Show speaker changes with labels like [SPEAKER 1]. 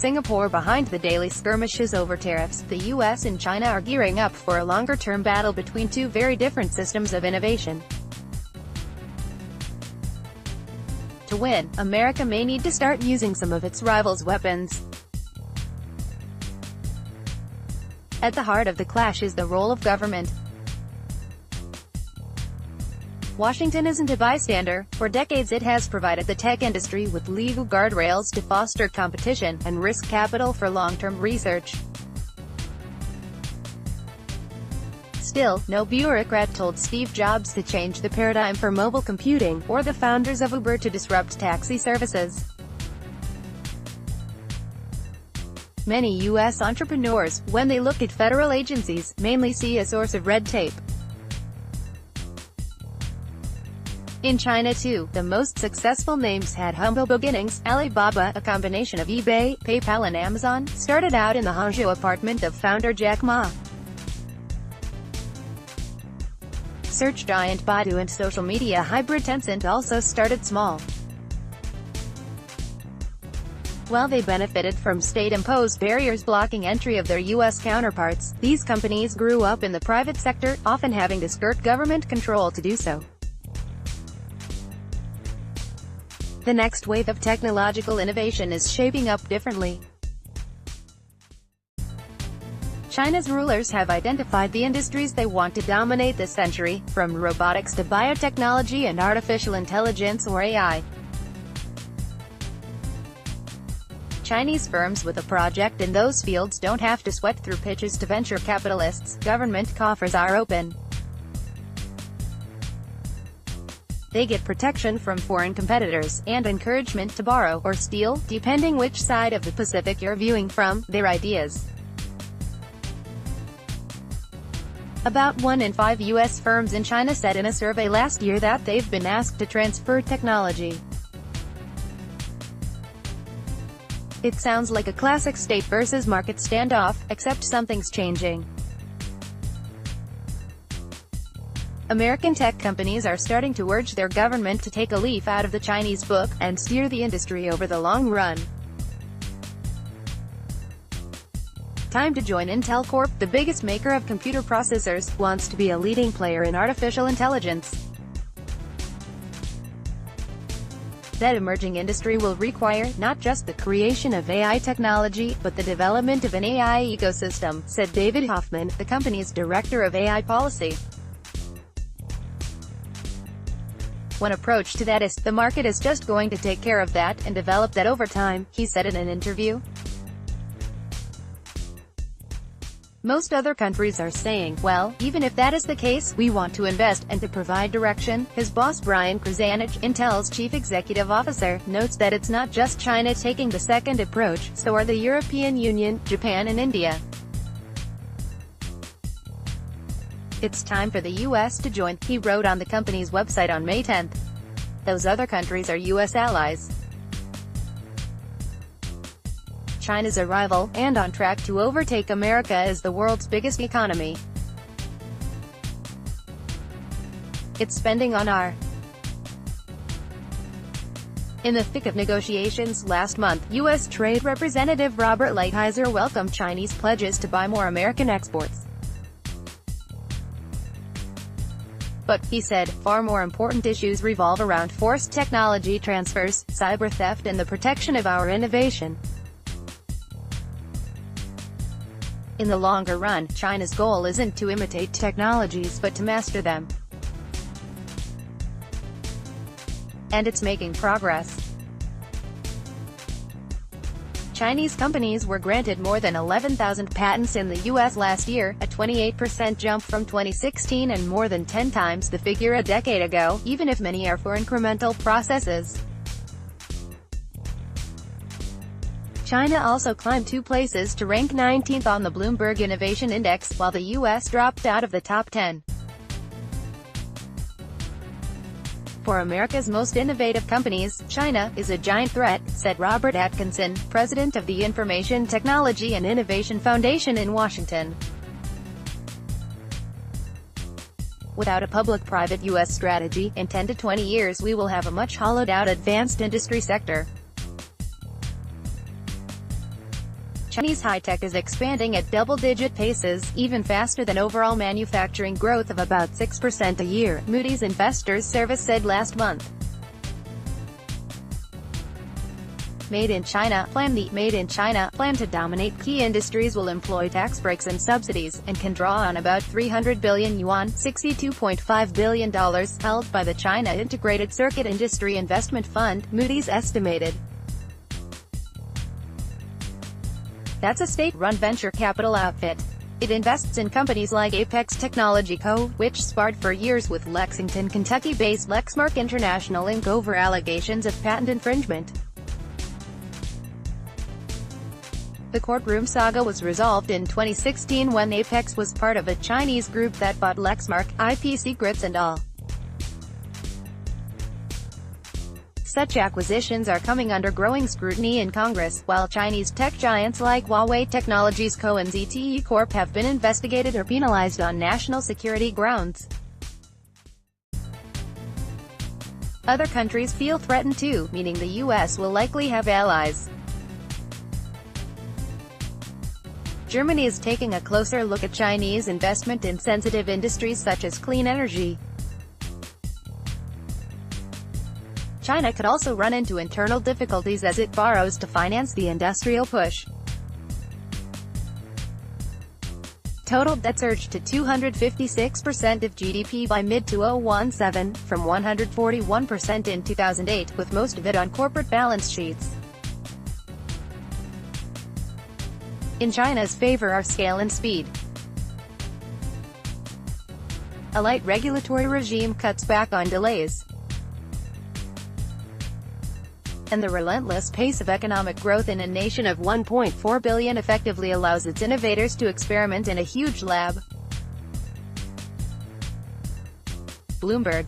[SPEAKER 1] Singapore behind the daily skirmishes over tariffs. The US and China are gearing up for a longer-term battle between two very different systems of innovation. To win, America may need to start using some of its rivals' weapons. At the heart of the clash is the role of government. Washington isn't a bystander. For decades it has provided the tech industry with legal guardrails to foster competition, and risk capital for long-term research. Still, no bureaucrat told Steve Jobs to change the paradigm for mobile computing, or the founders of Uber to disrupt taxi services. Many U.S. entrepreneurs, when they look at federal agencies, mainly see a source of red tape. In China too, the most successful names had humble beginnings. Alibaba, a combination of eBay, PayPal and Amazon, started out in the Hangzhou apartment of founder Jack Ma. Search giant Baidu and social media hybrid Tencent also started small. While they benefited from state-imposed barriers blocking entry of their U.S. counterparts, these companies grew up in the private sector, often having to skirt government control to do so. The next wave of technological innovation is shaping up differently. China's rulers have identified the industries they want to dominate this century, from robotics to biotechnology and artificial intelligence or AI. Chinese firms with a project in those fields don't have to sweat through pitches to venture capitalists. Government coffers are open. They get protection from foreign competitors, and encouragement to borrow, or steal, depending which side of the Pacific you're viewing from, their ideas. About 1 in 5 U.S. firms in China said in a survey last year that they've been asked to transfer technology. It sounds like a classic state versus market standoff, except something's changing. American tech companies are starting to urge their government to take a leaf out of the Chinese book, and steer the industry over the long run. Time to join Intel Corp, the biggest maker of computer processors, wants to be a leading player in artificial intelligence. That emerging industry will require, not just the creation of AI technology, but the development of an AI ecosystem, said David Hoffman, the company's director of AI policy. One approach to that is, the market is just going to take care of that, and develop that over time, he said in an interview. Most other countries are saying, well, even if that is the case, we want to invest, and to provide direction. His boss Brian Krzanich, Intel's chief executive officer, notes that it's not just China taking the second approach, so are the European Union, Japan and India. It's time for the U.S. to join, he wrote on the company's website on May 10. Those other countries are U.S. allies. China's a rival, and on track to overtake America as the world's biggest economy. It's spending on our. In the thick of negotiations last month, U.S. Trade Representative Robert Lighthizer welcomed Chinese pledges to buy more American exports. But, he said, far more important issues revolve around forced technology transfers, cyber theft and the protection of our innovation. In the longer run, China's goal isn't to imitate technologies but to master them. And it's making progress. Chinese companies were granted more than 11,000 patents in the U.S. last year, a 28% jump from 2016 and more than 10 times the figure a decade ago, even if many are for incremental processes. China also climbed 2 places to rank 19th on the Bloomberg Innovation Index, while the U.S. dropped out of the top 10. For America's most innovative companies, China is a giant threat, said Robert Atkinson, president of the Information Technology and Innovation Foundation in Washington. Without a public-private U.S. strategy, in 10 to 20 years we will have a much hollowed-out advanced industry sector. Chinese high-tech is expanding at double-digit paces, even faster than overall manufacturing growth of about 6% a year, Moody's Investors Service said last month. Made in China plan to dominate key industries will employ tax breaks and subsidies, and can draw on about 300 billion yuan $62.5 billion held by the China Integrated Circuit Industry Investment Fund, Moody's estimated. That's a state-run venture capital outfit. It invests in companies like Apex Technology Co., which sparred for years with Lexington, Kentucky-based Lexmark International Inc. over allegations of patent infringement. The courtroom saga was resolved in 2016 when Apex was part of a Chinese group that bought Lexmark, IP secrets and all. Such acquisitions are coming under growing scrutiny in Congress, while Chinese tech giants like Huawei Technologies Co. and ZTE Corp. have been investigated or penalized on national security grounds. Other countries feel threatened too, meaning the U.S. will likely have allies. Germany is taking a closer look at Chinese investment in sensitive industries such as clean energy. China could also run into internal difficulties as it borrows to finance the industrial push. Total debt surged to 256% of GDP by mid-2017, from 141% in 2008, with most of it on corporate balance sheets. In China's favor are scale and speed. A light regulatory regime cuts back on delays, and the relentless pace of economic growth in a nation of 1.4 billion effectively allows its innovators to experiment in a huge lab. Bloomberg.